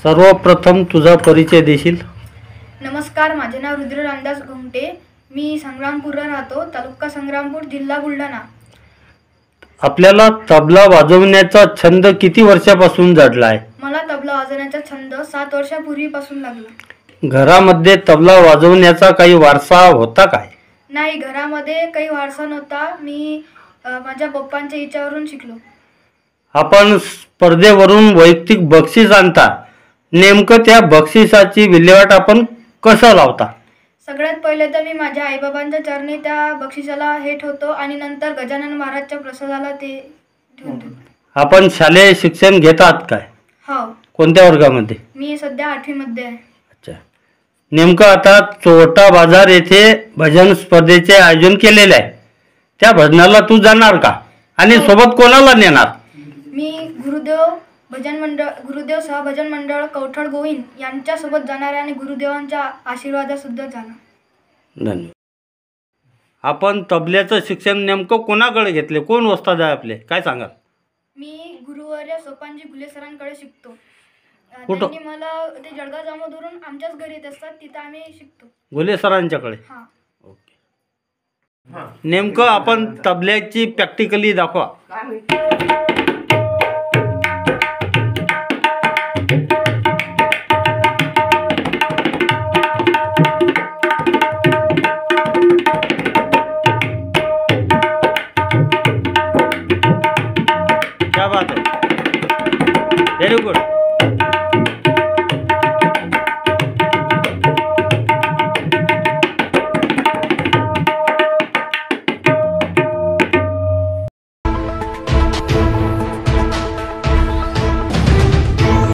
सर्वप्रथम तुझा परिचय देशील? नमस्कार, माझे नाव रुद्र रामदास घुमटे. मी संग्रामपूरला राहतो, तालुका संग्रामपूर, जिल्हा बुलढाणा. आपल्याला तबला वाजवण्याचा छंद किती वर्षापासून जडला आहे? मला तबला वाजवण्याचा छंद 7 वर्षापूर्वीपासून लागला. घरामध्ये तबला वाजवण्याचा काही वारसा होता काय? नाही, घरामध्ये काही वारसा नव्हता. मी माझ्या पप्पांच्या इच्छेवरून शिकलो. आपण स्पर्धेवरून वैयक्तिक बक्षीस आणता, नेमकं त्या बक्षिसाची विल्हेवाट आपण कसं लावता? सगळ्यात पहिले तर मी माझ्या आईबाबांच्या चरणी त्या बक्षिसाला हे ठेवतो आणि नंतर गजानन महाराजच्या प्रसादाला ते ठेवतो. आपण शालेय शिक्षण घेतात काय? हो. कोणत्या वर्गामध्ये? मी सध्या 8वी मध्ये आहे. अच्छा. नेमकं आता चोटा बाजार येथे भजन स्पर्धेचे आयोजन केलेले आहे, त्या भजनाला तू जाणार का आणि सोबत कोणाला नेणार? मी गुरुदेव सह भजन मंडळ कवठळ गोविंद यांच्यासोबत जाणार आणि गुरुदेवांच्या आशीर्वादासुद्धा जाणार. धन्यवाद. आपण तबल्याचं शिक्षण नेमकं कोणाकडे घेतले? कोण वस्ताद आहे आपले, काय सांगाल? मी गुरुवर्य सोपानजी घुले सरांकडे शिकतो. कुठं? त्यांनी मला ते जळगाव जामोदरून आमच्याच घरी येत असतात, तिथं आम्ही शिकतो. घुले सरांच्याकडे? हां. ओके. नेमकं आपण तबल्याची प्रॅक्टिकली दाखवा. क्या बात है, व्हेरी गुड.